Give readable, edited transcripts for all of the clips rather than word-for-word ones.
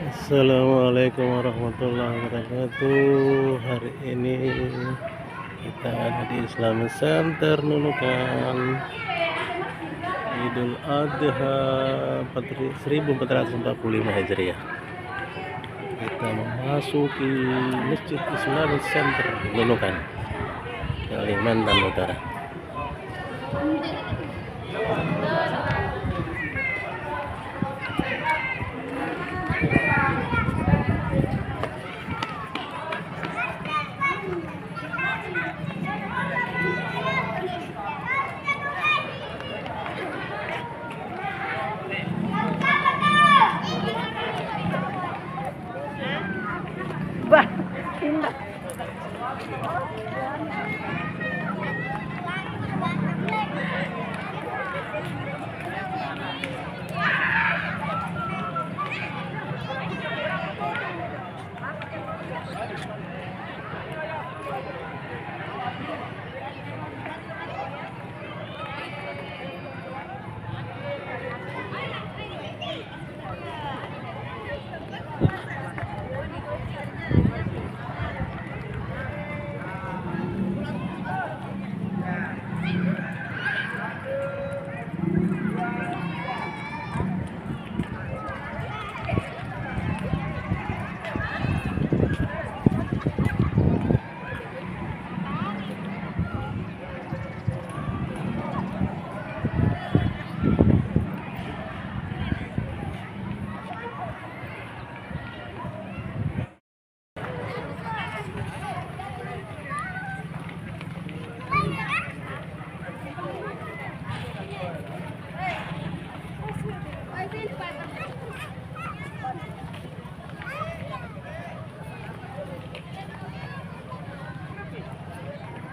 Assalamualaikum warahmatullahi wabarakatuh. Hari ini kita ada di Islamic Center Nunukan, Idul Adha 1445 Hijriah. Kita memasuki Masjid Islamic Center Nunukan, Kalimantan Utara. Bah, indah.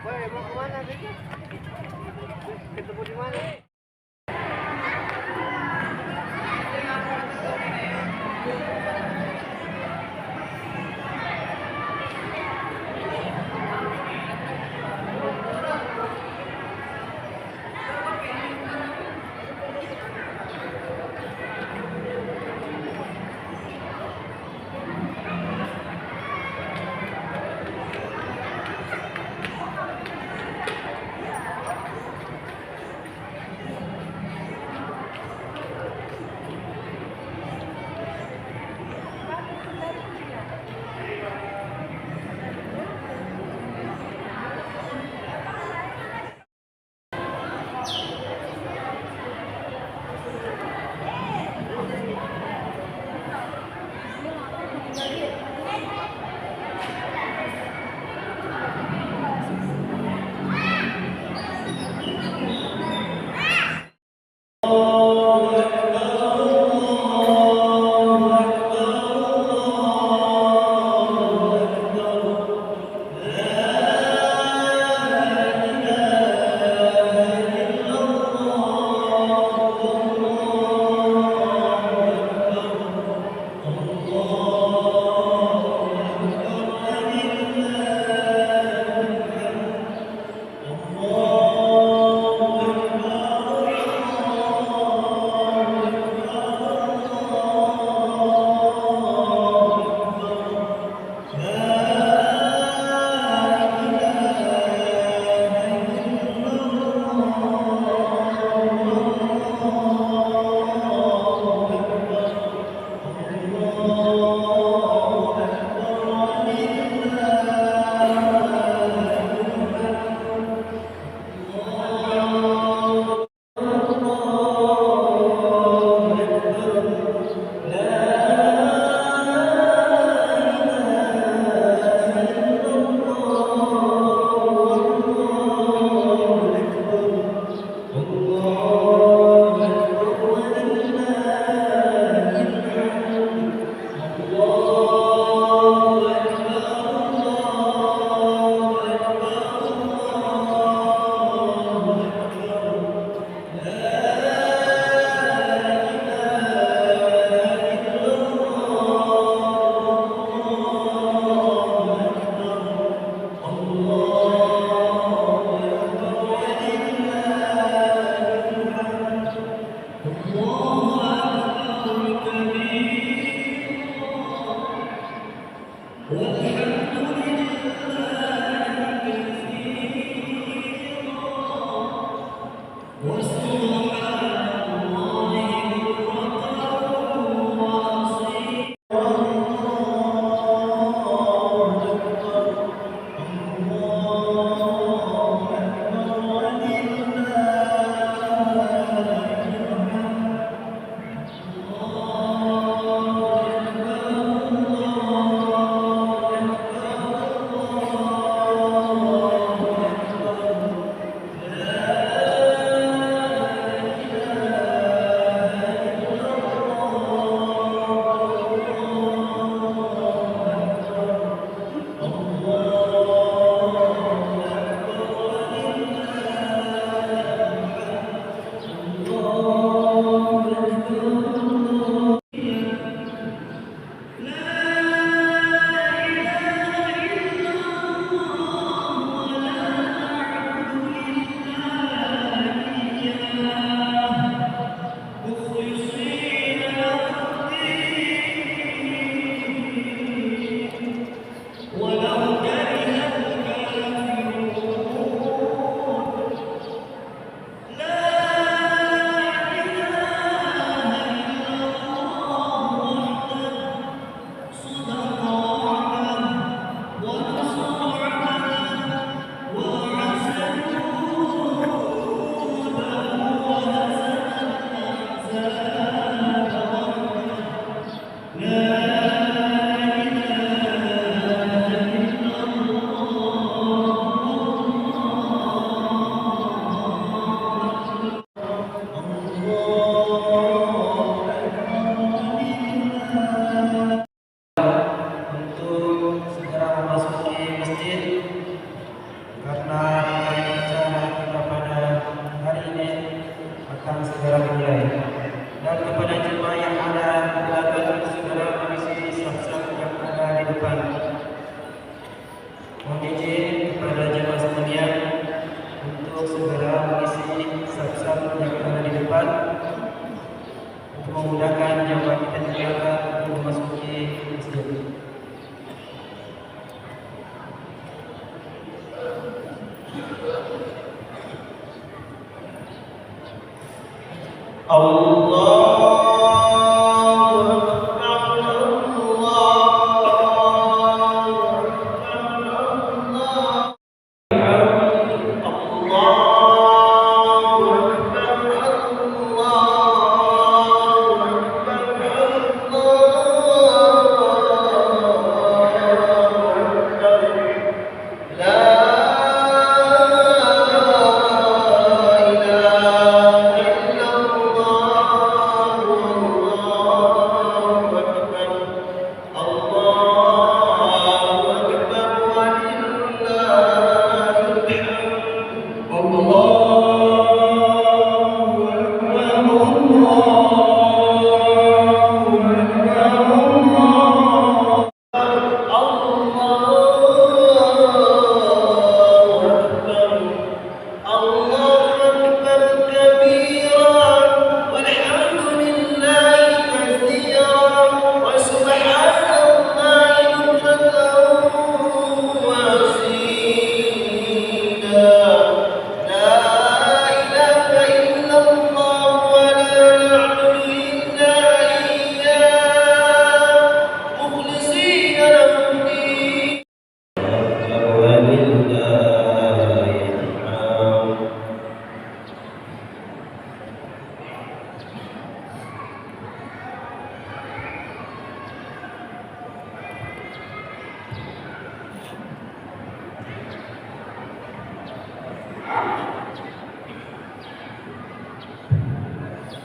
Boy, mau kemana sih? Ketemu di mana? akan segera dimulai. Dan kepada jemaah yang ada di belakang segera mengisi saf-saf yang ada di depan. Mohon izin kepada jemaah sekalian untuk segera mengisi saf-saf yang ada di depan untuk memudahkan jemaah kita di belakang untuk memasuki masjid.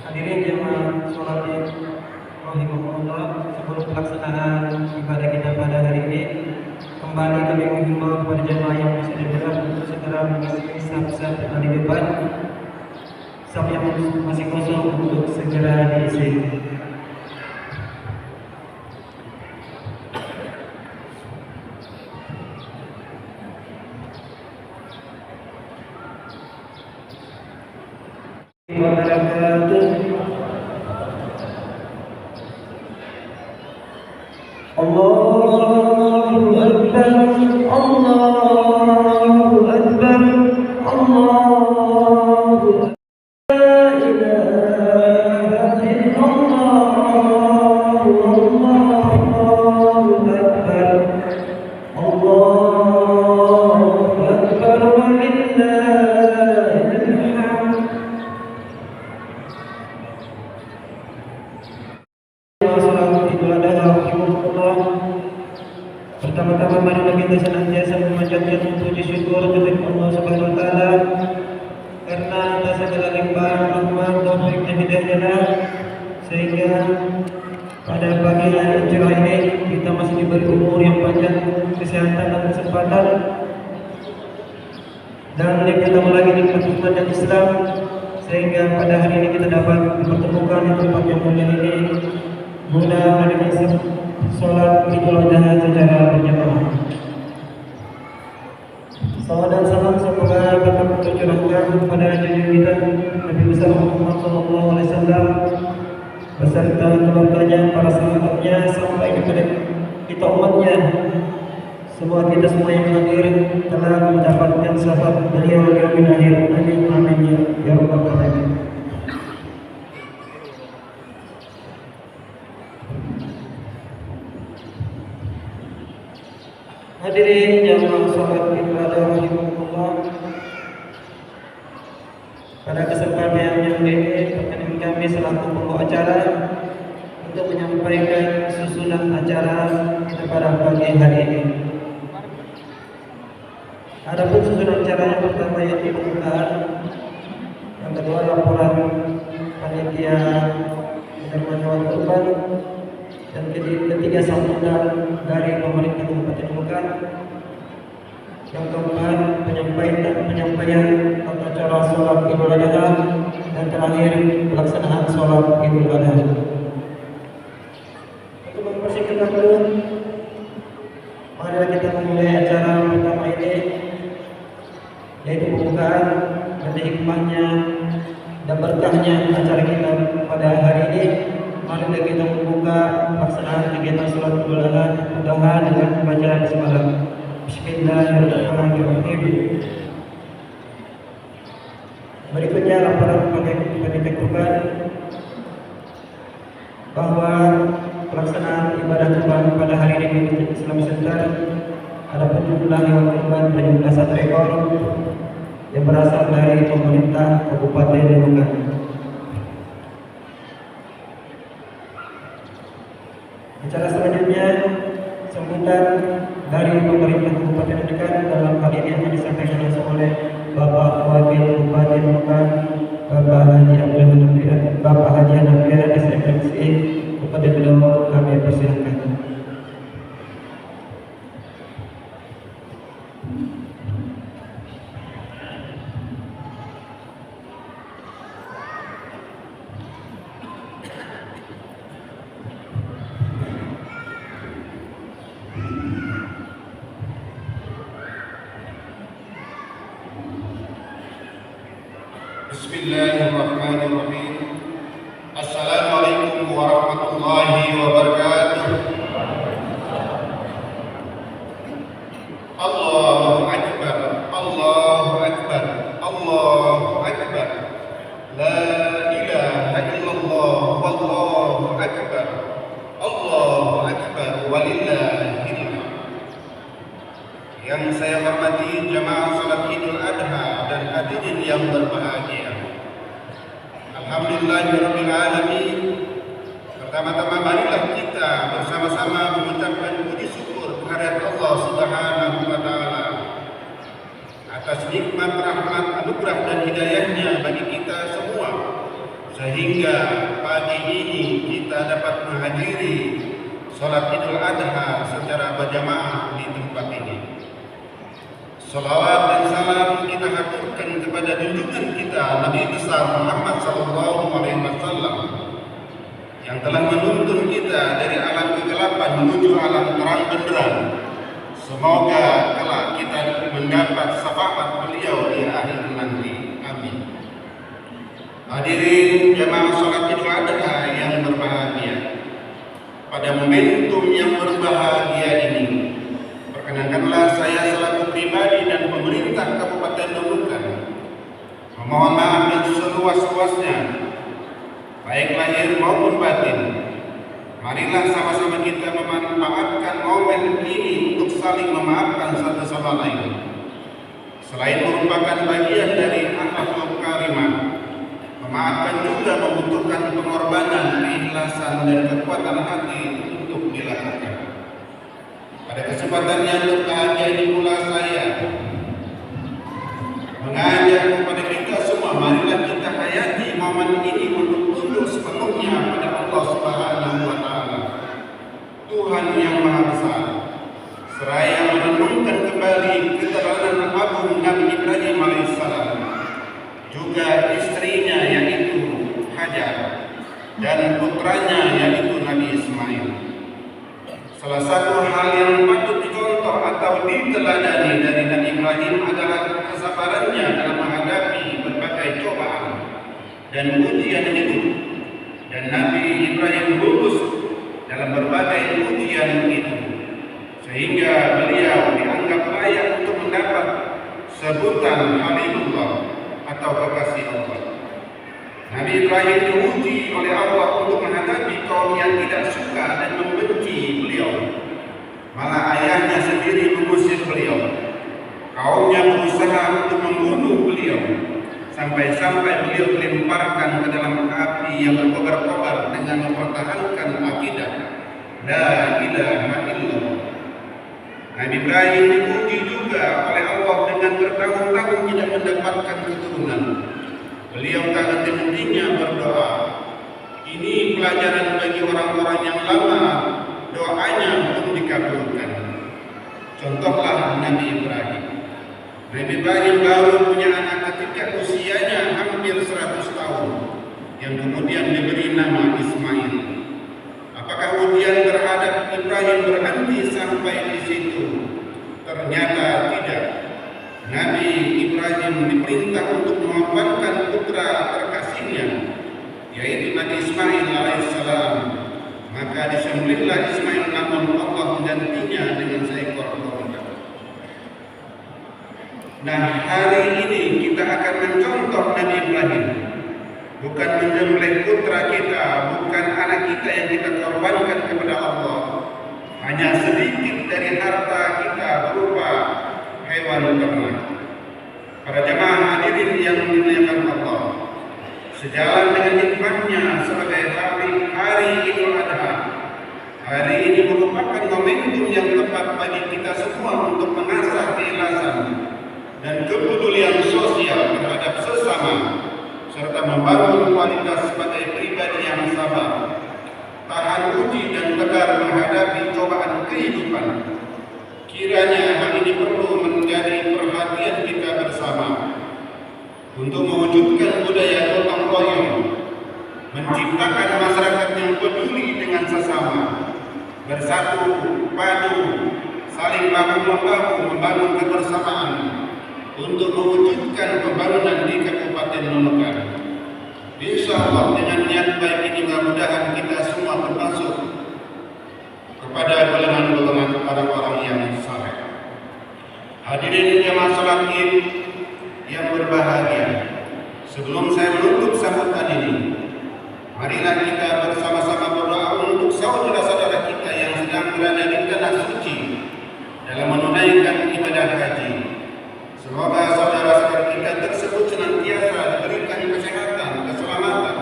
Hadirin jemaah sholat Id rahimahullah, sebelum pelaksanaan ibadah kita pada hari ini, kembali kami menghimbau kepada jemaah yang masih di dalam untuk segera mengisi saf-saf yang ada di depan, saf yang masih kosong untuk segera diisi. Allahu Akbar, Allahu Akbar, Allahu Akbar. La ilaha illallah, Allahu Akbar, Allahu Akbar, walillahil hamd. Pertama-tama marilah kita senantiasa memanjatkan puji syukur kepada Allah Subhanahu wa taala karena atas segala limpahan rahmat taufik dan hidayahnya sehingga pada pagi hari cerah ini kita masih diberi umur yang panjang, kesehatan dan kesempatan, dan ditambah lagi nikmat iman dan Islam sehingga pada hari ini kita dapat dipertemukan di tempat yang mulia ini guna melaksanakan sholat Idul Adha secara berjamaah. Salawat dan salam semoga tetap tercurahkan kepada junjungan kita Nabi besar Muhammad SAW beserta keluarganya, para sahabatnya sampai kepada kita umatnya. Semua kita semua yang hadir telah mendapatkan syafaat beliau yang akhir. Amin amin ya rabbal alamin. Hadirin jamaah sholat ibadah rahimahullah, pada kesempatan yang ini perkenan kami selaku pembawa acara untuk menyampaikan susunan acara kita pada pagi hari ini. Adapun susunan acara yang pertama yaitu pembukaan, yang kedua laporan panitia penerima hewan kurban, dan ketiga sambutan dari pemerintah Kabupaten Nunukan, Yang keempat, penyampaian tata cara sholat Idul Adha, dan terakhir pelaksanaan sholat Idul Adha. Untuk mempersingkat waktu, mari kita memulai acara pertama ini, yaitu pembukaan dan hikmahnya dan berkahnya acara kita pada hari ini. Mari kita membuka pelaksanaan kegiatan sholat Idul Adha dengan bacaan bismillah. Bismillahirrahmanirrahim. Berikutnya laporan panitia kurban bahwa pelaksanaan ibadah kurban pada hari ini di Masjid Islam Center ada jumlah hewan kurban berjumlah 1 ekor yang berasal dari pemerintah Kabupaten Nunukan. Acara selanjutnya sambutan dari pemerintah Kabupaten Nunukan, dalam hal ini akan disampaikan langsung oleh Bapak Wakil Bupati Nunukan, Bapak Haji Hanafiah SMMC. Kepada beliau kami persilakan. Bismillahirrahmanirrahim. Assalamualaikum warahmatullahi wabarakatuh. Allahu Akbar, Allahu Akbar, Allahu Akbar. La ilaha illallah, wallahu akbar. Allahu Akbar, walillahil hamd. Yang saya hormati jamaah salat Idul Adha dan hadirin yang berbahagia. Alhamdulillahirabbil alamin. Pertama-tama marilah kita bersama-sama mengucapkan puji syukur kehadirat Allah Subhanahu wa taala atas nikmat, rahmat, anugerah dan hidayahnya bagi kita semua, sehingga pagi ini kita dapat menghadiri salat Idul Adha secara berjamaah di tempat ini. Salawat dan salam kita haturkan kepada junjungan kita Nabi besar Muhammad SAW yang telah menuntun kita dari alam kegelapan menuju alam terang benderang. Semoga kelak kita mendapat syafaat beliau di akhir nanti. Amin. Hadirin jamaah salat Idul Adha yang berbahagia, pada momentum yang berbahagia ini, perkenankanlah saya selaku pribadi dan pemerintah Kabupaten Nunukan memohon maaf dan seluas-luasnya, baik lahir maupun batin. Marilah sama-sama kita memanfaatkan momen ini untuk saling memaafkan satu sama lain. Selain merupakan bagian dari akhlakul karimah, memaafkan juga membutuhkan pengorbanan, keikhlasan dan kekuatan hati untuk dilakukan. Pada kesempatan yang berbahagia ini pula saya mengajak kepada kita semua, marilah kita hayati momen ini untuk tunduk sepenuhnya pada Allah Subhanahu wa taala, Tuhan yang Maha Besar, seraya merenungkan kembali keterangan agung Nabi Ibrahim alaihissalam, juga istrinya yaitu Hajar dan putranya yaitu Nabi Ismail. Salah satu hal yang patut dicontoh atau diteladani dari Nabi Ibrahim adalah kesabarannya dalam menghadapi berbagai cobaan dan ujian hidup, dan Nabi Ibrahim lulus dalam berbagai ujian itu, sehingga beliau dianggap layak untuk mendapat sebutan Khalilullah atau kekasih Allah. Nabi Ibrahim diuji oleh Allah untuk menghadapi kaum yang tidak suka dan membenci beliau. Malah ayahnya sendiri mengusir beliau. Kaumnya berusaha untuk membunuh beliau, sampai-sampai beliau dilemparkan ke dalam api yang berkobar-kobar dengan mempertahankan akidah La ilaha illallah. Nabi Ibrahim diuji juga oleh Allah dengan bertahun-tahun tidak mendapatkan keturunan. Beliau tak henti-hentinya berdoa. Ini pelajaran bagi orang-orang yang lama doanya belum dikabulkan. Contohlah Nabi Ibrahim. Nabi Ibrahim baru punya anak ketika usianya hampir 100 tahun, yang kemudian diberi nama Ismail. Apakah ujian terhadap Ibrahim berhenti sampai di situ? Ternyata tidak. Nabi Ibrahim diperintah untuk mengorbankan putra terkasihnya, yaitu Nabi Ismail alaihissalam. Maka disembelihlah Ismail, namun Allah menggantinya dengan seekor domba. Nah, hari ini kita akan mencontoh Nabi Ibrahim. Bukan menyembelih putra kita, bukan anak kita yang kita korbankan kepada Allah. Hanya sedikit dari harta kita berupa hewan ternak. Para jemaah hadirin yang dimuliakan Allah, sejalan dengan hikmahnya sebagai hari Idul Adha, hari ini merupakan momentum yang tepat bagi kita semua untuk mengasah keikhlasan dan kepedulian sosial terhadap sesama, serta membangun kualitas sebagai pribadi yang sabar, tahan uji dan tegar menghadapi cobaan kehidupan. Kiranya hal ini perlu menjadi perhatian kita bersama untuk mewujudkan budaya gotong royong, menciptakan masyarakat yang peduli dengan sesama, bersatu padu, saling bahu-membahu membangun kebersamaan untuk mewujudkan pembangunan di Kabupaten Nunukan. Insya Allah dengan niat baik ini mudah-mudahan kita semua termasuk kepada golongan-golongan orang-orang yang saleh. Hadirin jemaah salat Id yang berbahagia, sebelum saya menutup sambutan ini, marilah kita bersama-sama berdoa untuk saudara-saudara kita yang sedang berada di tanah suci dalam menunaikan ibadah haji. Semoga saudara-saudara kita tersebut senantiasa diberikan kesehatan, keselamatan,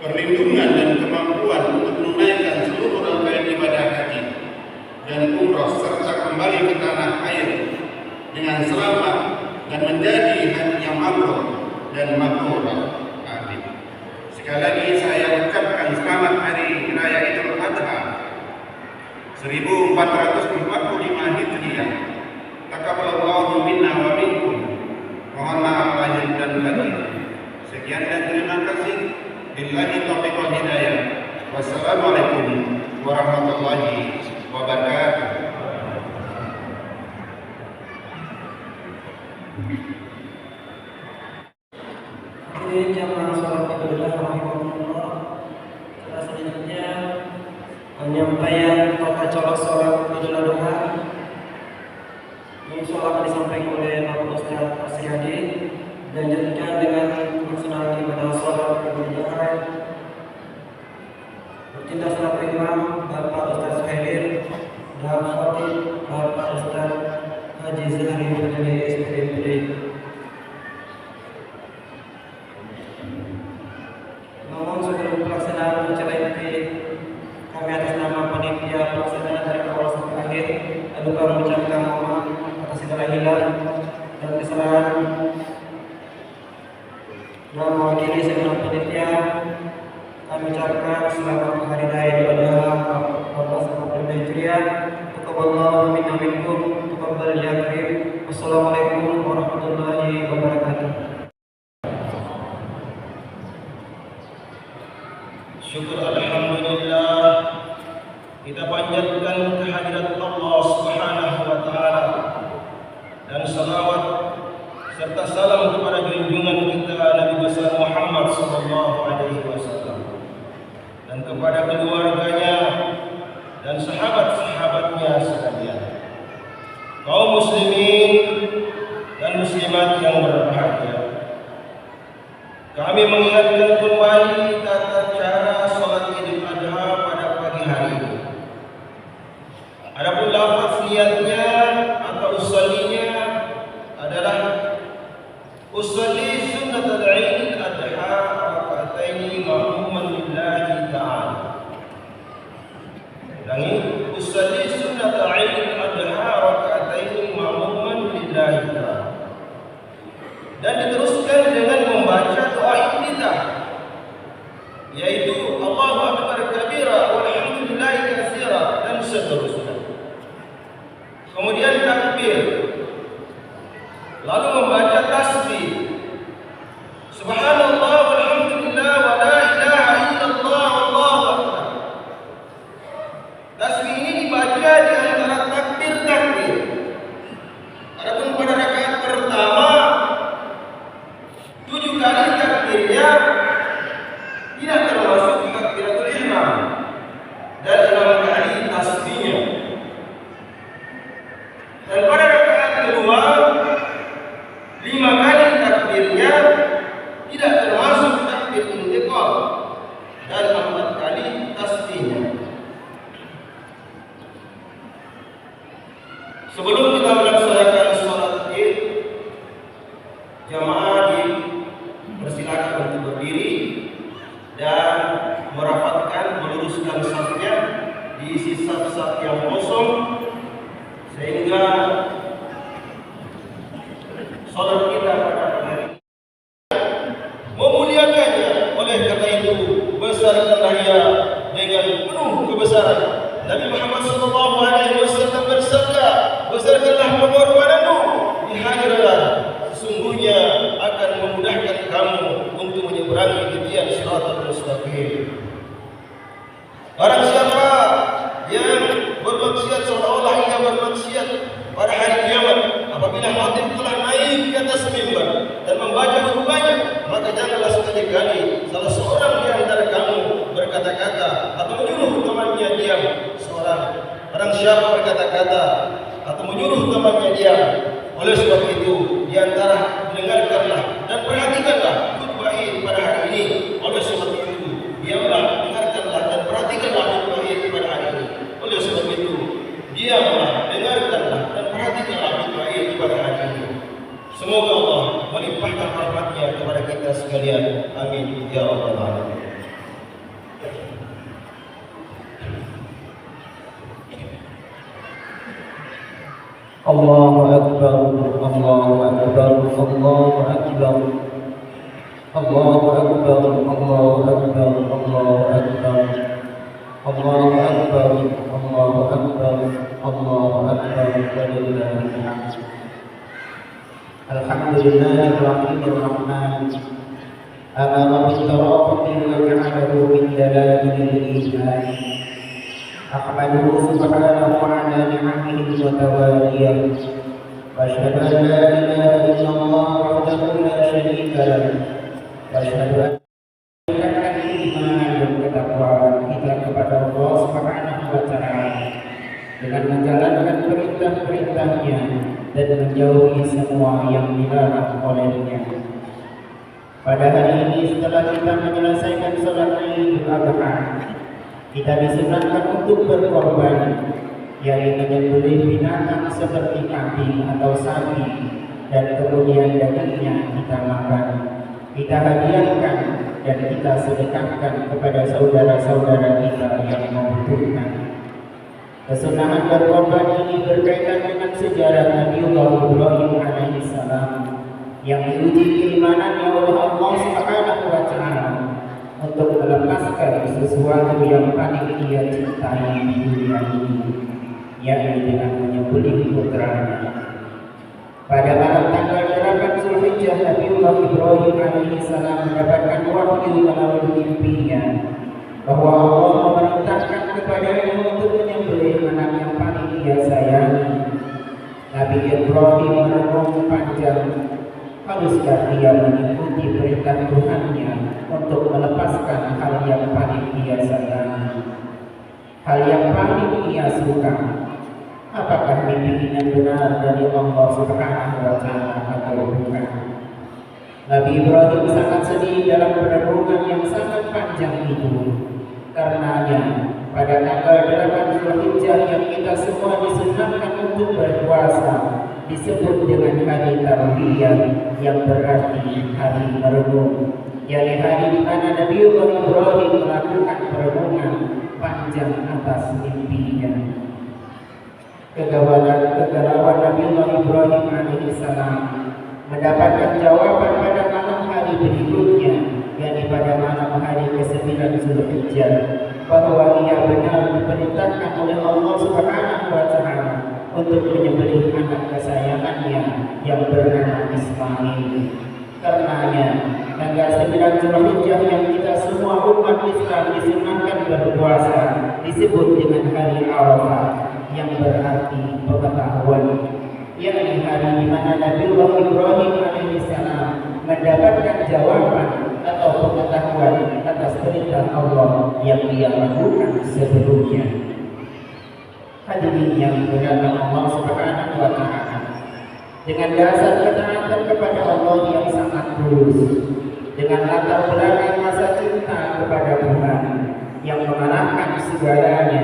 perlindungan dan kemampuan untuk menunaikan seluruh rangkaian ibadah haji dan umroh serta kembali ke tanah air dengan selamat dan menjadi haji yang mabrur dan mabrurah. Amin. Sekali lagi saya ucapkan selamat hari raya Idul Adha 1445 Hijriah. Taqabbalallahu minna wa minkum. Mohon maaf lahir dan batin. Sekian dan terima kasih. Billahi taufiq wal hidayah. Wassalamualaikum warahmatullahi wabarakatuh. Hadirin jamaah salat Idul Adha rahimahullah. Selanjutnya penyampaian tata cara salat Idul Adha yang akan disampaikan oleh Bapak Ustaz Asyadi. Dilanjutkan dengan pelaksanaan ibadah salat Idul Adha. Bertindak selaku imam Bapak Ustaz Suhair dan khatib Bapak Ustaz Haji Zahri Fadli SPMD. Namun sebelum pelaksanaan acara inti, kami atas nama panitia pelaksanaan dari awal sampai akhir lupa mengucapkan mohon atas segala hilang dan kesalahan, dan mewakili segenap panitia kami ucapkan selamat hari raya Idul Adha 1445 Hijriah. Taqabbalallahu minna wa minkum, taqabbal ya karim. Wassalamualaikum warahmatullahi wabarakatuh. Syukur alhamdulillah, kita panjatkan kehadirat Allah Subhanahu wa taala dan salawat serta salam kepada junjungan kita Nabi besar Muhammad sallallahu alaihi wasallam dan kepada keluarganya dan sahabat-sahabatnya sekalian. Kaum muslimin dan muslimat yang berbahagia, kami mengingatkan kembali tata cara salat Idul Adha pada pagi hari ini. Adapun lafaz niatnya atau usallinya adalah usalli sunnatul Idul Adha raka'ataini ma'muman lillahi ta'ala. Ulangi, usalli sunnatul Idul Adha raka'ataini ma'muman lillahi ta'ala. Dan diteruskan dengan membaca doa iftitah, yaitu Allahu Akbar kabira walhamdulillahi katsira dan seterusnya. Kemudian takbir, Subhanallah walhamdulillah wa la ilaha illallah wallahu akbar. Tasbih ini dibaca di antara takbir-takbir. Adapun pada rakaat pertama 7 kali takbirnya tidak termasuk takbiratul ihram dan 6 kali tasbihnya. Dan pada rakaat kedua 5 kali takbirnya tidak termasuk takbir intiqal dan 4 kali tasbihnya. Sebelum kita melaksanakan sholat Id, jamaah dipersilakan untuk berdiri dan merapatkan, meluruskan safnya, diisi saf-saf yang kosong sehingga sholat kita pada hari memuliakannya. Oleh karena itu, besarkanlah ia dengan penuh kebesaran. Nabi Muhammad SAW bersabda, besarkanlah pengorbananmu di hari raya, sesungguhnya akan memudahkan kamu untuk menyeberangi titian Shiratal Mustaqim. Barang siapa yang bermaksiat seolah-olah ia bermaksiat pada hari kiamat, apabila khatib telah naik ke atas mimbar dan membaca khutbahnya, maka janganlah sekali-kali salah seorang di antara kamu berkata-kata atau menyuruh temannya diam. Barang siapa berkata-kata atau menyuruh temannya diam. Oleh sebab itu, di antara dengarkanlah dan perhatikanlah khutbah Id pada hari ini. Oleh sebab itu, diamlah, dengarkanlah dan perhatikanlah khutbah Id pada hari ini. Oleh sebab itu, diamlah, dengarkanlah dan perhatikanlah khutbah Id pada hari ini. Semoga Allah melimpahkan rahmat-Nya kepada kita sekalian. Amin ya rabbal alamin. Allahu Akbar, Allahu Akbar, Allahu Akbar, Allahu Akbar, Allahu Akbar, Allahu Akbar, Allahu Akbar, Allahu Akbar, Allahu Akbar, walillahil hamd. Alhamdulillahirrahmanirrahim. Amara bitaraqi wa ja'alahu min dalailil iman. Ahmaduhu subhanahu wa ta'ala ni'amihi wa tawaliyah. Wa asyhadu an la ilaha illallah wahdahu la syarika lahu. Wa asyhadu anna iman dan ketakwaan kita kepada Allah subhanahu wa ta'ala dengan menjalankan perintah-perintahnya dan menjauhi semua yang dilarang olehnya. Pada hari ini setelah kita menyelesaikan sholat Idul Adha, kita disunahkan untuk berkorban, yaitu menyembelih binatang seperti kambing atau sapi, dan kemudian dagingnya kita makan, kita hadiahkan dan kita sedekahkan kepada saudara-saudara kita yang membutuhkan. Kesunahan berkorban ini berkaitan dengan sejarah Nabiullah Ibrahim alaihissalam yang diuji keimanannya oleh Allah Subhanahu wa ta'ala untuk melepaskan sesuatu yang paling ia cintai di dunia ini, yakni dengan menyembelih putranya. Pada malam tanggal 8 Zulhijjah, Nabiullah Ibrahim alaihissalam mendapatkan wahyu melalui mimpinya bahwa Allah memerintahkan kepadanya untuk menyembelih anak yang paling ia sayangi. Nabi Ibrahim merenung panjang, haruskah ia mengikuti perintah Tuhannya untuk melepaskan hal yang paling ia sayangi, hal yang paling ia suka? Apakah mimpi ini benar dari Allah Subhanahu wa ta'ala atau bukan? Nabi Ibrahim sangat sedih dalam perenungan yang sangat panjang itu. Karenanya, pada tanggal 8 Zulhijjah yang kita semua disunahkan untuk berpuasa disebut dengan hari Tarwiyah, yang berarti hari merenung, yakni hari di mana Nabiullah Ibrahim melakukan perenungan panjang atas mimpinya. Kegalauan Nabiullah Ibrahim alaihissalam mendapatkan jawaban pada malam hari berikutnya, yakni pada malam hari ke-9 Zulhijjah, bahwa ia benar diperintahkan oleh Allah Subhanahu wa ta'ala untuk menyembelih anak kesayangannya yang bernama Ismail. Karenanya tanggal 9 Zulhijjah yang kita semua umat Islam disunahkan berpuasa disebut dengan hari Arafah yang berarti pengetahuan, yakni hari di mana Nabiullah Ibrahim alaihissalam mendapatkan jawaban atau pengetahuan atas perintah Allah yang dia lakukan sebelumnya. Hadirin yang dimuliakan Allah Subhanahu wa Ta'ala, dengan dasar ketaatan kepada Allah yang sangat tulus, dengan latar belakang masa cinta kepada Tuhan yang mengarahkan segalanya,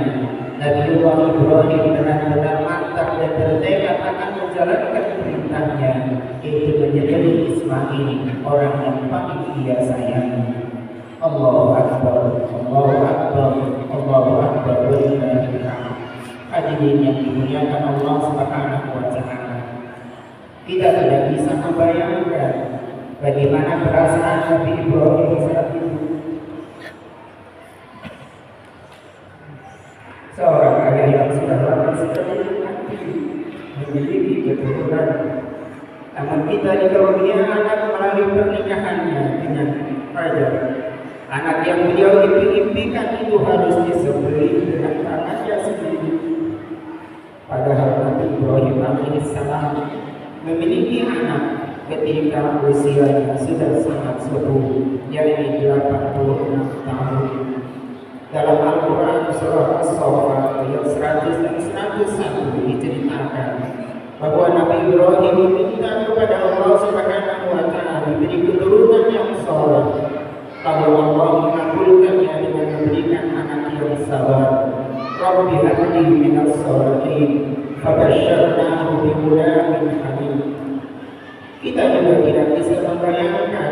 Nabiullah Ibrahim benar-benar mantap dan bertekad akan menjalankan perintahnya, yaitu menyembelih Ismail, orang yang paling dia sayangi. Allahu Akbar, Allahu Akbar, Allahu Akbar, walillahil hamd. Hadirin yang dimuliakan Allah Subhanahu wa Ta'ala, kita tidak bisa membayangkan bagaimana perasaan Nabi Ibrahim saat itu. Seorang ayah yang sudah lama sekali mati memiliki keturunan, namun kita dikaruniai anak melalui pernikahannya dengan Hajar. Anak yang beliau impi-impikan itu harus disembelih dengan tangannya sendiri. Padahal Nabi Ibrahim alaihissalam memiliki anak ketika usianya sudah sangat sepuh, yaitu 86 tahun. Dalam Al-Quran surah As-Saffat ayat 100 dan 101 diceritakan bahwa Nabi Ibrahim meminta kepada Allah Subhanahu wa Ta'ala diberi keturunan yang saleh. Lalu Allah mengabulkannya dengan memberikan anak yang sabar. Rabbi habli minas shalihin fabasyarnahu bighulamin halim. Kita juga tidak bisa membayangkan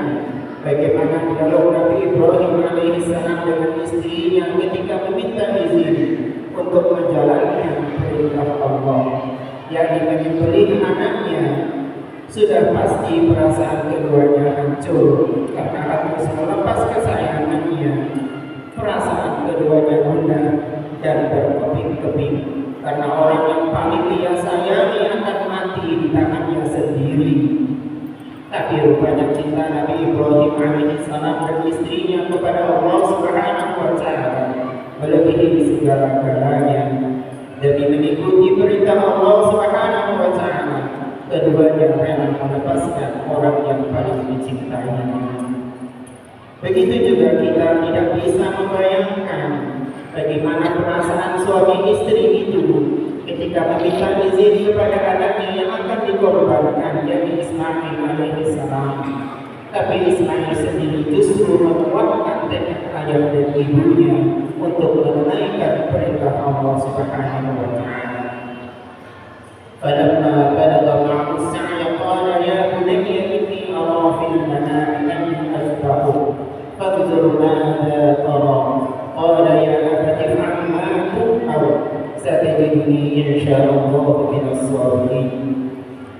bagaimana dialog Nabi Ibrahim alaihissalam dengan istrinya ketika meminta izin untuk menjalankan perintah Allah, yakni menyembelih anaknya. Sudah pasti perasaan keduanya hancur karena harus melepas kesayangannya. Perasaan keduanya gundah dan berkeping-keping karena orang yang paling dia sayangi akan mati di tangannya sendiri. Tapi rupanya cinta Nabi Ibrahim alaihissalam dan istrinya kepada Allah Subhanahu wa Ta'ala melebihi segala-galanya. Demi mengikuti perintah Allah Subhanahu wa Ta'ala, keduanya rela melepaskan orang yang paling dicintainya. Begitu juga kita tidak bisa membayangkan bagaimana perasaan suami istri itu ketika meminta izin kepada anaknya yang akan dikorbankan, yakni Ismail alaihissalam. Tapi Ismail sendiri justru menguatkan tekad ayah dan ibunya untuk menunaikan perintah Allah Subhanahu wa Ta'ala. Falamma balagha ma'ahu as-sa'ya qala ya bunayya inni ara fil manami anni azbahu fanzur madza tara. Qala ya abati fa'al ma tu'mar satajiduni insyaallah minas sabirin.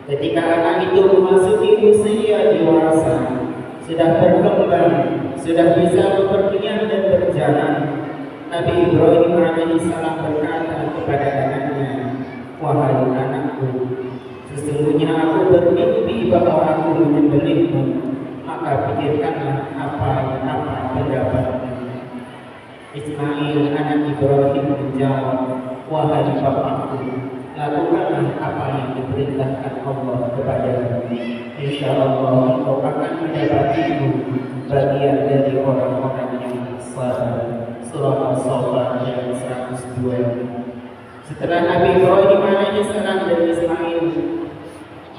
Ketika anak itu memasuki usia dewasa, sudah berkembang, sudah bisa bepergian dan berjalan, Nabi Ibrahim alaihissalam berkata kepada anaknya, wahai anakku, sesungguhnya aku bermimpi bahwa aku menyembelihmu, maka pikirkanlah apa pendapatmu. Ismail anak Ibrahim menjawab, wahai bapakku, lakukanlah apa yang diperintahkan Allah kepadamu. Insyaallah engkau akan mendapatimu bagian dari orang-orang yang sabar. Surah As-Saffat ayat 102. Setelah Nabi Ibrahim alaihissalam dan Ismail,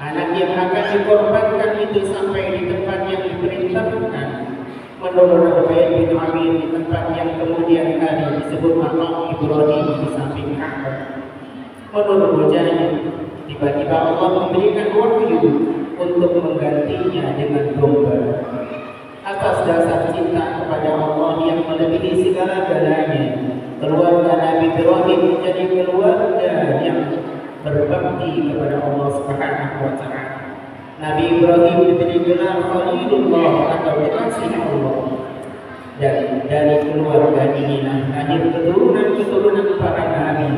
anak yang akan dikorbankan itu sampai di tempat yang diperintahkan, menurut Ubayd bin Amir di tempat yang kemudian hari disebut Maqam Ibrahim di samping Ka'bah. Menurut wajahnya, tiba-tiba Allah memberikan wahyu untuk menggantinya dengan domba. Atas dasar cinta kepada Allah yang melebihi segala-galanya, keluarga Nabi Ibrahim menjadi keluarga yang berbakti kepada Allah Subhanahu wa Ta'ala. Nabi Ibrahim diberi gelar Khalilullah atau kekasih Allah. Dan dari keluarga inilah lahir keturunan-keturunan para nabi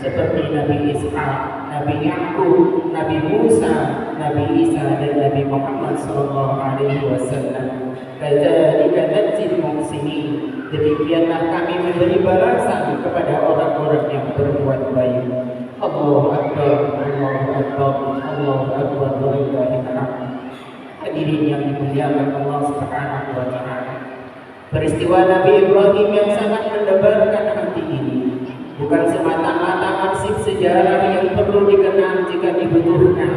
seperti Nabi Ishaq, Nabi Yakub, Nabi Musa, Nabi Isa dan Nabi Muhammad sallallahu alaihi wasallam. Kadzalika najzil muhsinin. Demikianlah kami memberi balasan kepada orang-orang yang berbuat baik. Allahu Akbar, Allahu Akbar, Allahu Akbar, walillahil hamd. Hadirin yang dimuliakan Allah Subhanahu wa taala. Peristiwa Nabi Ibrahim yang sangat mendebarkan hati ini bukan semata-mata arsip sejarah yang perlu dikenal jika dibutuhkan,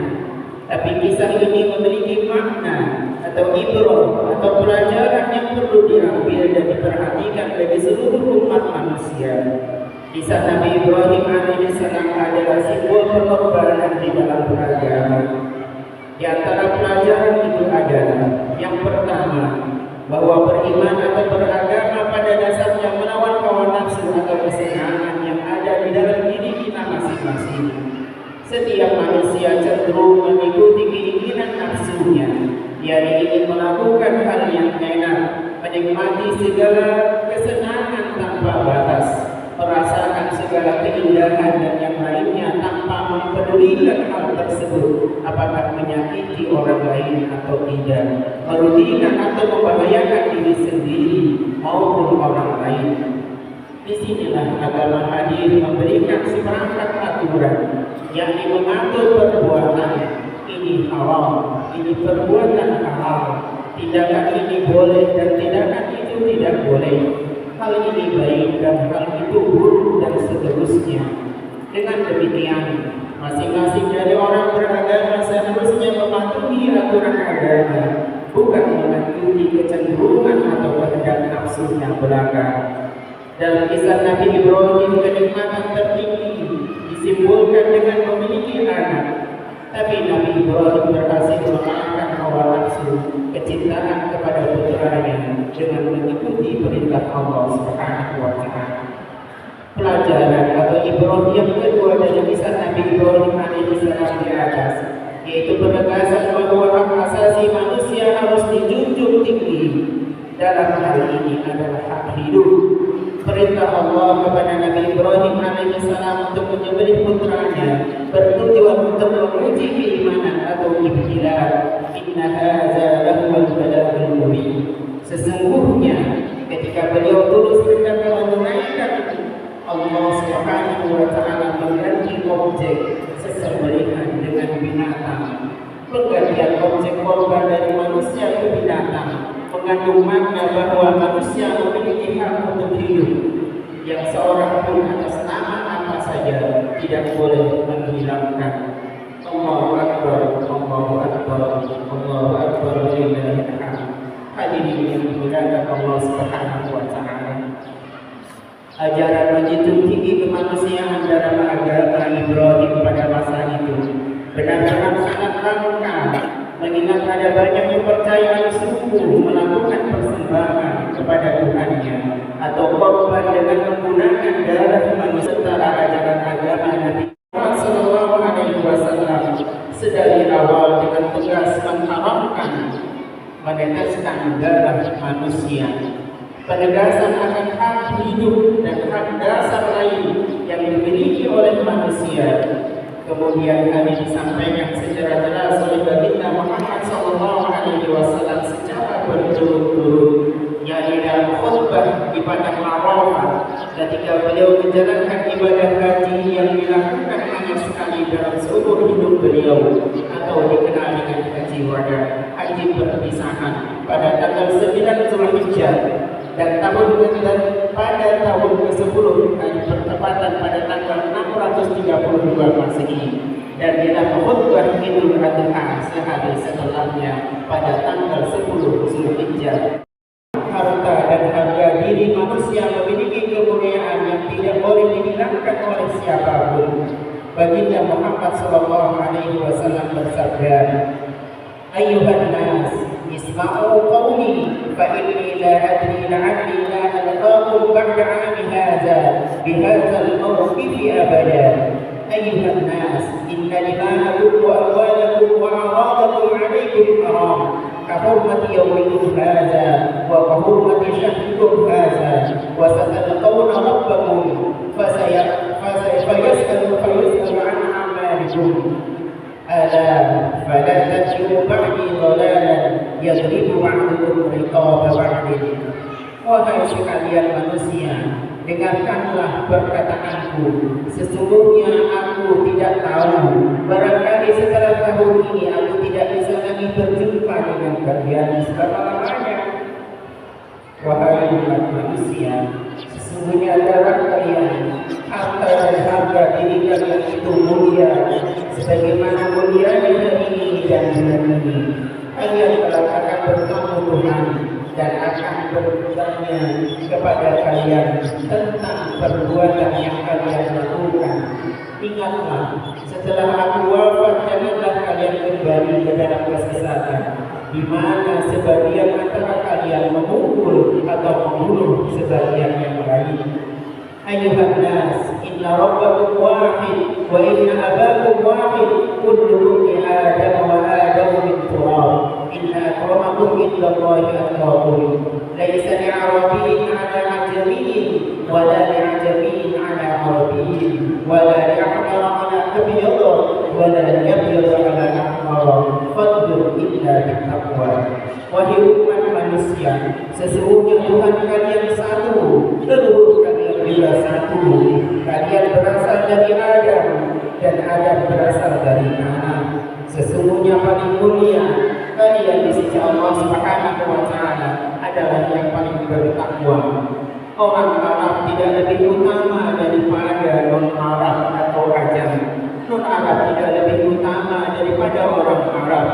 tapi kisah ini memiliki makna atau ibrah atau pelajaran yang perlu diambil dan diperhatikan bagi seluruh umat manusia. Kisah Nabi Ibrahim alaihissalam adalah simbol pengorbanan di dalam beragama. Di antara pelajaran itu adalah yang pertama, bahwa beriman atau beragama pada dasarnya melawan hawa nafsu atau kesenangan yang ada di dalam diri kita masing-masing. Setiap manusia cenderung mengikuti keinginan nafsunya. Dia ingin melakukan hal yang enak, menikmati segala kesenangan tanpa batas, merasakan segala keindahan dan yang lainnya tanpa mempedulikan hal tersebut apakah menyakiti orang lain atau tidak, merugikan atau membahayakan diri sendiri maupun orang lain. Disinilah agama hadir memberikan seperangkat aturan yang mengatur perbuatan ini haram, ini perbuatan halal, tindakan ini boleh dan tindakan itu tidak boleh, hal ini baik dan hal itu buruk dan seterusnya. Dengan demikian, masing-masing dari orang beragama seharusnya mematuhi aturan agama, bukan mengikuti kecenderungan atau kehendak nafsunya belaka. Dalam kisah Nabi Ibrahim, kenikmatan tertinggi disimbolkan dengan memiliki anak. Tapi Nabi Ibrahim berhasil mengalahkan hawa nafsu, kecintaan kepada putranya dengan mengikuti perintah Allah Subhanahu wa taala. Pelajaran atau ibrah yang kedua dari kisah Nabi Ibrahim alaihissalam di atas, yaitu penegasan bahwa hak asasi manusia harus dijunjung tinggi. Dalam hal ini adalah hak hidup. Perintah Allah kepada Nabi Ibrahim alaihissalam untuk menyembelih putranya bertujuan untuk menguji keimanan atau ibtila. Inna hadza lahul balagul mubin. Sesungguhnya ketika beliau tulus hendak menunaikan, Allah Subhanahu wa taala mengganti objek sesembelihan dengan binatang. Penggantian objek korban dari manusia ke binatang mengandung makna bahwa manusia memiliki hak untuk hidup yang seorang pun atas nama apa saja tidak boleh menghilangkan. Allahu Akbar, Allahu Akbar, Allahu Akbar, walillahil hamd. Hadirin yang dimuliakan Allah Subhanahu wa taala. Ajaran menjunjung tinggi kemanusiaan dalam agama Ibrahim pada masa itu benar-benar sangat langka, mengingat ada banyak kepercayaan suku melakukan persembahan kepada Tuhannya atau korban dengan menggunakan darah manusia. Sementara ajaran agama Nabi Muhammad sallallahu alaihi wasallam sedari awal dengan tegas mengharamkan meneteskan darah manusia. Penegasan akan hak hidup dan hak dasar lain yang dimiliki oleh manusia kemudian kami disampaikan secara jelas oleh baginda Muhammad sallallahu alaihi wasallam secara berturut-turut, yakni dalam khutbah di padang Arafah ketika beliau menjalankan ibadah haji yang dilakukan hanya sekali dalam seumur hidup beliau atau dikenal dengan haji wada, haji perpisahan pada tanggal 9 Zulhijjah dan pada tahun ke-10 hari bertepatan pada tanggal 632 Masehi dan dalam khutbah Idul Adha sehari setelahnya pada tanggal 10 Zulhijjah. Harta dan harga diri manusia memiliki kemuliaan yang tidak boleh dihilangkan oleh siapapun. Baginda Muhammad sallallahu alaihi wasallam bersabda, "Ayyuhan nas, isma'u qawli fa inni la adri la'alli la alqakum ba'da 'ami hadza bi hadzal mawqifi abada. Ayyuhan nas, inna dima'akum wa amwalakum wa a'radakum 'alaykum haram كحرمة يومكم هذا وكحرمة شهركم هذا وستلقون ربكم فيسأل ba'di dhalalan yadribu ba'dukum riqaba ba'din. Wahai sekalian manusia, dengarkanlah perkataanku. Sesungguhnya aku tidak tahu. Barangkali setelah tahun ini aku tidak bisa lagi berjumpa dengan kalian selama-lamanya. Wahai umat manusia, sesungguhnya darah kalian, harta dan harga diri kalian itu mulia, sebagaimana mulianya hari ini dan bulan ini. Kalian telah akan bertemu Tuhan dan akan bertanya kepada kalian tentang perbuatan yang kalian lakukan. Ingatlah, setelah aku wafat, janganlah kalian kembali ke dalam kesesatan, di mana sebagian antara kalian memukul atau membunuh sebagian yang lain. Ayuhan nas, inna rabbakum wahid wa inna abakum wahid, kullukum li Adam wa Adam min turab, inna akramakum indallahi atqakum. Laisa li'arabiyyin 'ala 'ajamiyyin wa la li'ajamiyyin 'ala 'arabiyyin wa la li'ahmar 'ala abyad wa la li'abyad 'ala ahmar, fadlu illa bittaqwa. Wahai umat manusia, sesungguhnya Tuhan kalian satu, leluhur kalian juga satu. Kalian berasal dari Adam dan Adam berasal dari Hawa. Sesungguhnya paling mulia kalian di sisi Allah Subhanahu wa Ta'ala adalah yang paling bertakwa. Orang Arab tidak lebih utama daripada non-Arab atau Ajam. Non-Arab tidak lebih utama daripada orang Arab.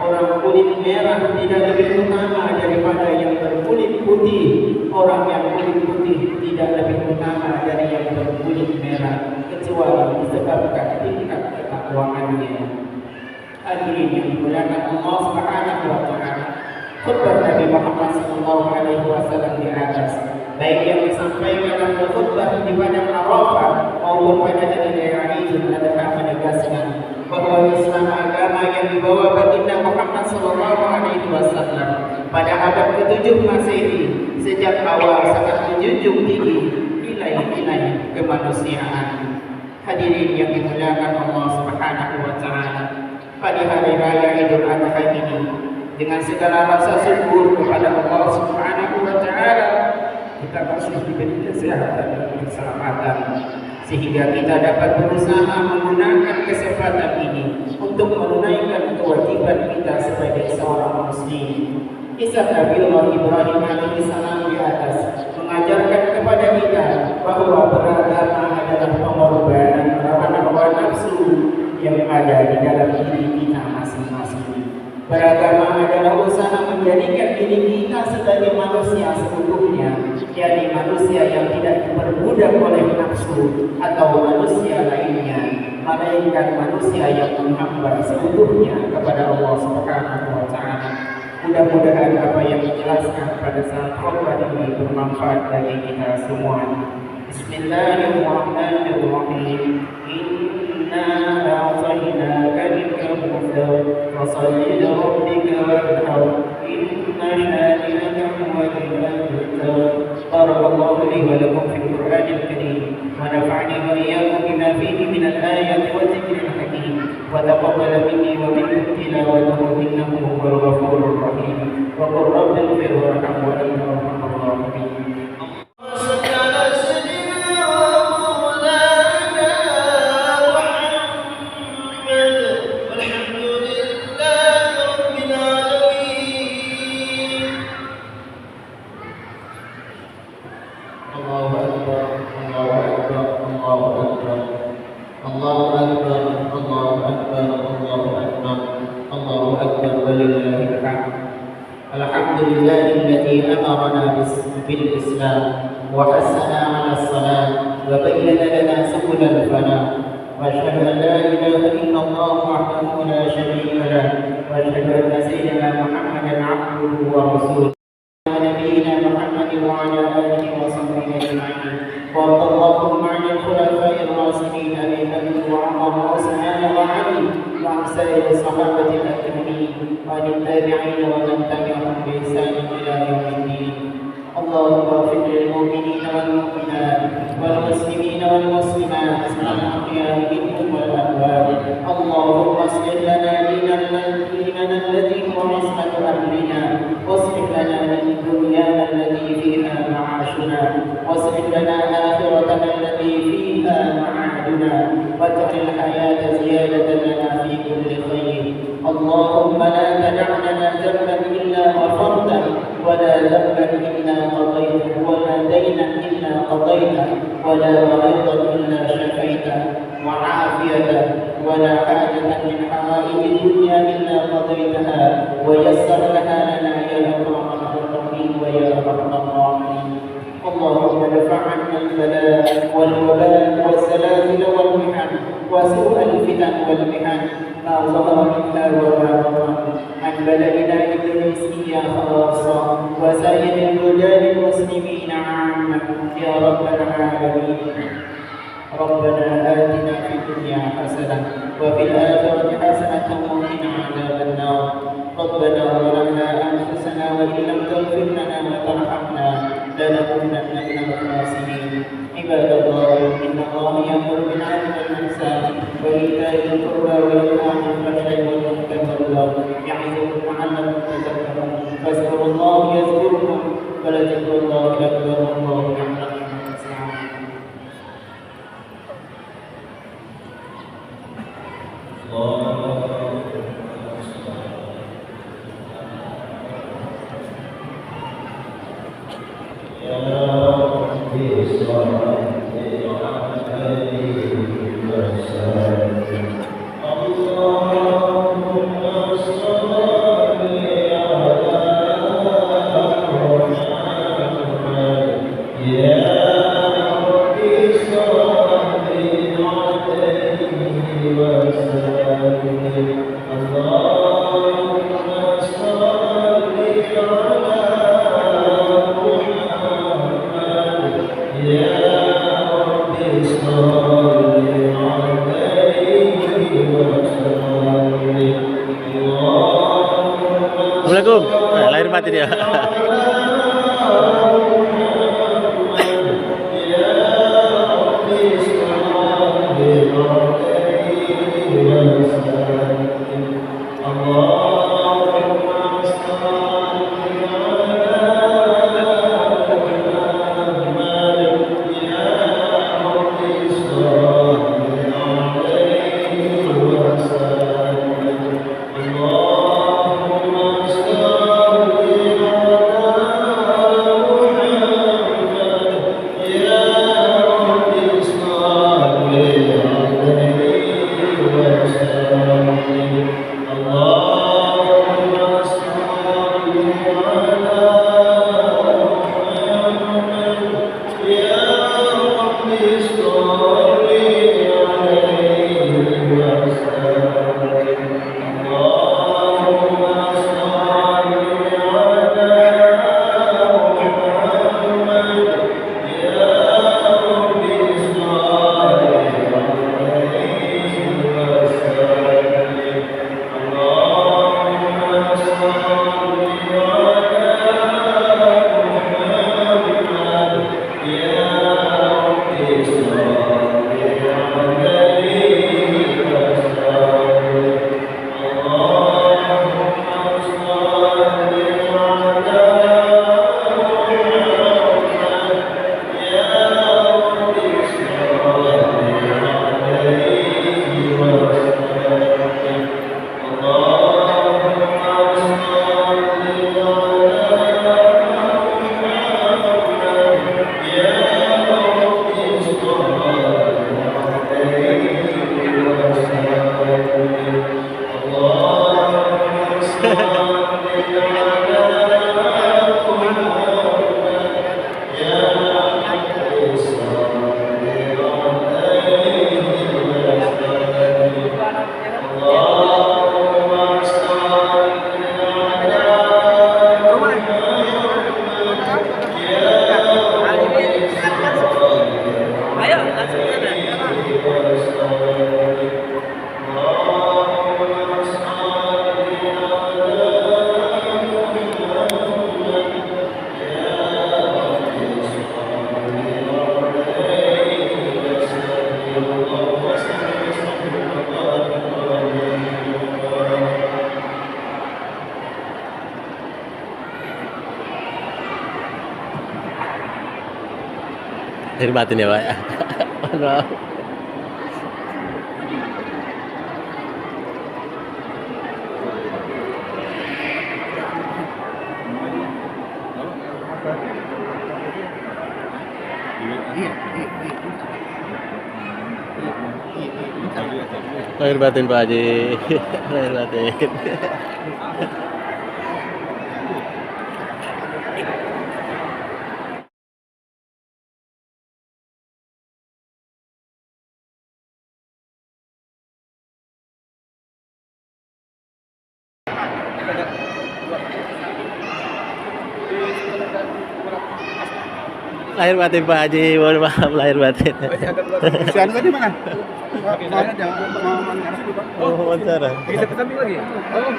Orang kulit merah tidak lebih utama daripada yang berkulit putih. Orang yang kulit putih tidak lebih utama dari yang berkulit merah, kecuali disebabkan tingkat ketakwaannya. Hadirin yang dimuliakan Allah Subhanahu wa Ta'ala, khutbah Nabi Muhammad SAW di atas, baik yang disampaikan dalam khutbah di padang Arafah maupun pada hari raya Idul Adha, menegaskan bahwa Islam agama yang dibawa baginda Muhammad SAW pada abad ke-7 Masehi, sejak awal sangat menjunjung tinggi nilai-nilai kemanusiaan. Hadirin yang dimuliakan Allah Subhanahu wa Ta'ala, pada hari raya Idul Adha ini, dengan segala rasa syukur kepada Allah Subhanahu wa Ta'ala, kita masih diberi kesehatan dan keselamatan, sehingga kita dapat berusaha menggunakan kesempatan ini untuk menunaikan kewajiban kita sebagai seorang muslim. Kisah Nabi Ibrahim alaihissalam di atas mengajarkan kepada kita bahwa beragama adalah pengorbanan hawa nafsu yang ada di dalam diri kita masing-masing. Beragama adalah usaha menjadikan diri kita sebagai manusia seutuhnya, yakni manusia yang tidak diperbudak oleh nafsu atau manusia lainnya, melainkan manusia yang menghamba seutuhnya kepada Allah Subhanahu wa Ta'ala. Mudah-mudahan apa yang dijelaskan pada saat khutbah ini bermanfaat bagi kita semua. Bismillahirrahmanirrahim. Inna a'tainaka al-kautsar fasalli li rabbika wanhar, inna shani'aka huwal abtar. Barakallahu li wa lakum fil Qur'anil Karim wa nafa'ani wa iyyakum bima fihi min al-ayati wa dhikril hakim. وتقبل مني ومنكم تلاوته انه هو الغفور الرحيم وقل رب اغفر وارحم وانت ارحم الراحمين. بالإسلام وحثنا على الصلاة وبين لنا سبل الفلاح، وأشهد أن لا إله إلا الله وحده لا شريك له، وأشهد أن سيدنا محمدا عبده ورسوله. نبينا محمد وعلى آله وصحبه أجمعين، وارض اللهم عن الخلفاء الراشدين أبي بكر وعمر وعثمان وعلي وعن سائر الصحابة الأكرمين وعن التابعين ومن تبعهم بإحسان إلى يوم الدين. اللهم اغفر للمؤمنين والمؤمنات والمسلمين والمسلمات الأحياء منهم والأموات. اللهم اصلح لنا ديننا واصلح لنا آخرتنا التي فيها معادنا واجعل الحياة زيادة لنا في كل خير. اللهم لا تدع لنا ذنبا إلا غفرته ولا ذنبا إلا قضيته ولا دينا إلا قضيته ولا مريضا إلا شفيته وعافيته ولا حاجة من حوائج الدنيا إلا قضيتها ويسر لها لنا يا أكرم الأكرمين ويا أرحم الراحمين. اللهم ادفع عنا البلاء والوباء والزلازل والمحن وسوء الفتن والمحن ما ظهر منها وما بطن عن بلدنا الإندونيسية خاصة وسائر البلدان المسلمين عامة يا رب العالمين. ربنا آتنا في الدنيا حسنة وفي الآخرة حسنة وقنا عذاب النار. ربنا ظلمنا أنفسنا وإن لم تغفر لنا وترحمنا لنكونن من الخاسرين. عباد الله إن الله يأمر بالعدل والإحسان وإيتاء ذي القربى وينهى عن الفحشاء والمنكر والبغي يعظكم لعلكم تذكرون. فاذكروا الله يذكركم ولذكر الله أكبر والله يعلم ما تصنعون. Assalamualaikum. Lahir batin ya. Yeah. Lahir batin ya Pak ya. Mohon maaf. Lahir batin Pak Haji. Lahir batin. Lahir batin Pak Haji, mohon maaf lahir batin. Si Anu tadi mana? Mana dia? Oh, wawancara. Bisa ke samping lagi? Oh.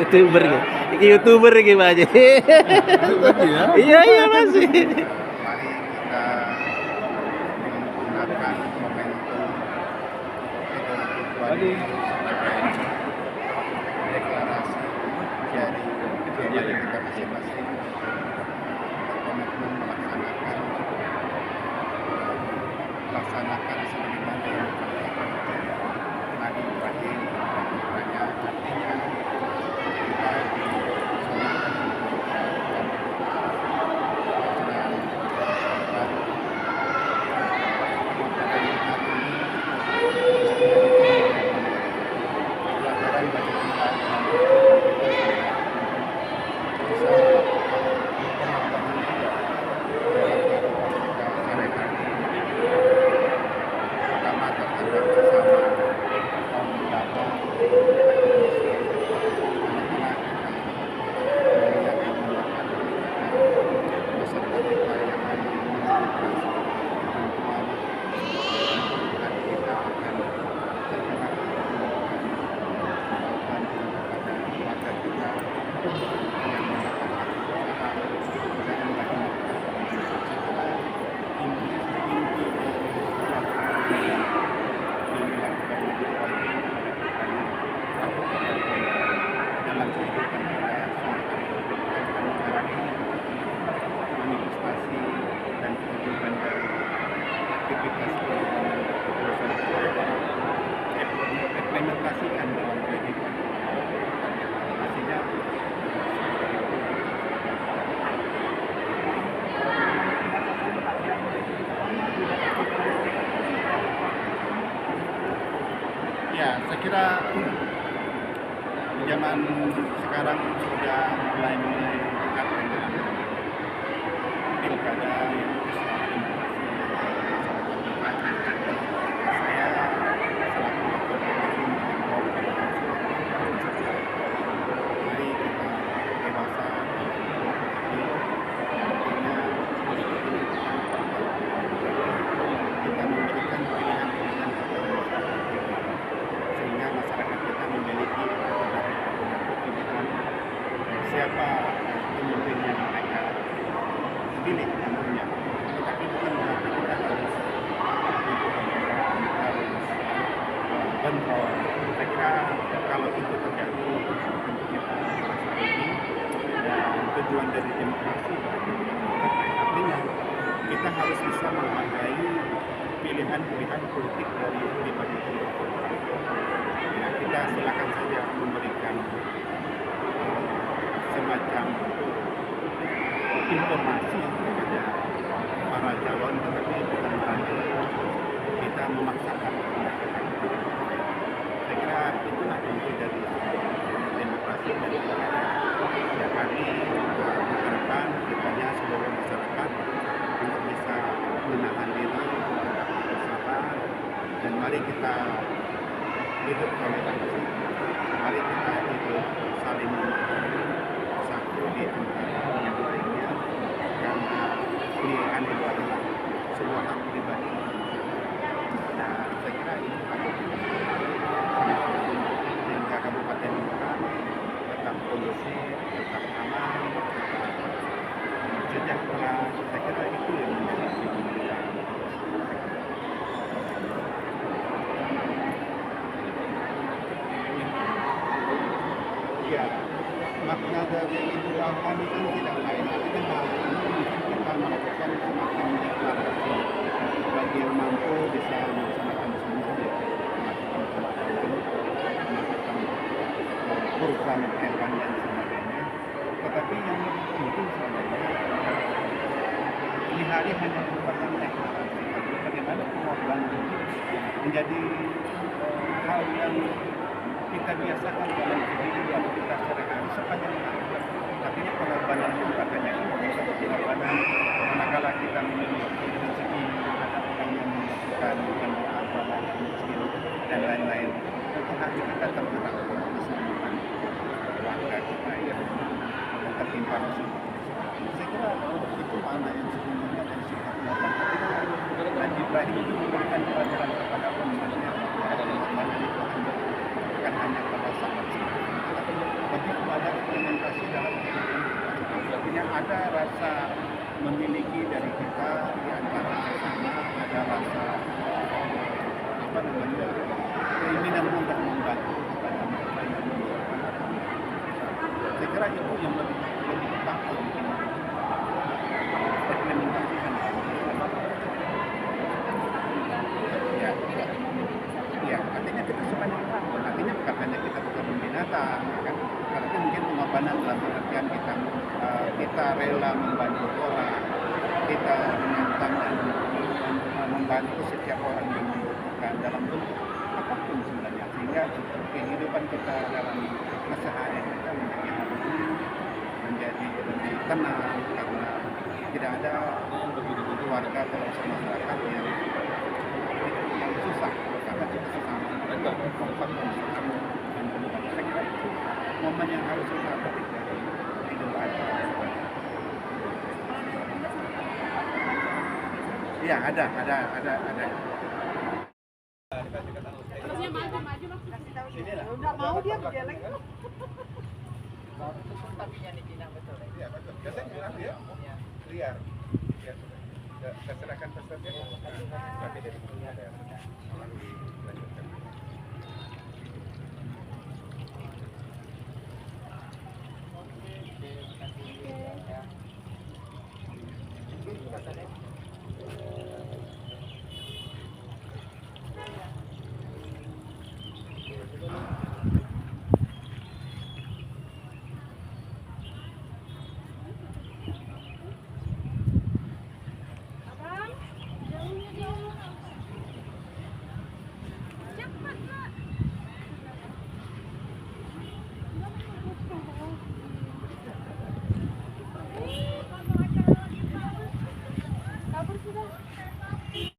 YouTuber ya. Iki YouTuber iki Pak Haji. Iya iya masih. Mari kita menggunakan momentum Idul Fitri sebagai deklarasi dari pribadi kita masing-masing berkomitmen melaksanakan sebagaimana yang Nabi Ibrahim hanya artinya kita disunahkan implementasikan dalam kehidupan. Artinya ya, saya kira di zaman sekarang sudah mulai dekat dengan pilkada yang siapa pemimpin yang mereka pilih tentunya, tetapi bukan berarti kita harus kontrol. Saya kira kalau itu terjadi tentu kita merasa ini dan tujuan dari demokrasi artinya kita harus bisa menghargai pilihan-pilihan politik dari pribadi. Ya, kita silakan saja memberikan semacam informasi kepada para calon, tetapi bukan berarti kita memaksakan. Saya kira itulah inti dari demokrasi dan ya, kami mengharapkan kiranya seluruh masyarakat untuk bisa menahan diri, bersabar, dan mari kita hidup toleransi, mari kita hidup saling satu di antara yang lainnya, karena pilihan itu adalah sebuah hak pribadi. Nah, saya kira ini patut sehingga Kabupaten Muara tetap kondusif, tetap aman, tetap sejahtera. Saya kira itu yang menjadi prioritas. Ya, makna dari Idul Adha ini kan tidak lain adalah kita melakukan semacam deklarasi bagi yang mampu bisa melaksanakan semua ya, melakukan kurban hewan dan sebagainya. Tetapi yang lebih penting sebenarnya ini hari hanya merupakan deklarasi bagaimana pengorbanan itu menjadi hal yang kita biasakan dalam kehidupan kita sehari-hari sepanjang hari. Artinya pengorbanan itu katanya pengorbanan manakala kita memiliki rezeki, ada orang yang membutuhkan yang beragama, miskin dan lain-lain. Tentu hati kita tergerak keselamatan keluarga kita yang tertimpa musibah. Saya kira itu makna yang sebenarnya dari sifat Allah. Dan Ibrahim itu memberikan pelajaran kepada umatnya. Bukan hanya pada saat tapi lebih kepada implementasi dalam kehidupan. Artinya ada rasa memiliki dari kita di antara sesama, ada rasa keinginan untuk membantu kepada mereka yang membutuhkan. Saya kira itu yang lebih utama untuk implementasikan. Ya, artinya kita sepanjang tahun, artinya bukan hanya kita bekerja binatang, kan? Artinya mungkin pengorbanan dalam artian kita rela membantu orang, kita dengan tangan membantu setiap orang yang membutuhkan dalam bentuk apapun sebenarnya, sehingga kehidupan kita dalam keseharian kita menjadi lebih tenang karena tidak ada keluarga atau masyarakat yang susah karena kita sesama mereka kompak dan saya kira itu momen yang harus kita petik dari Idul Adha. Iya ada. Nggak mau dia berjalan. Iya betul. Biasanya dia liar. Ya, saya serahkan pesannya. Tapi dari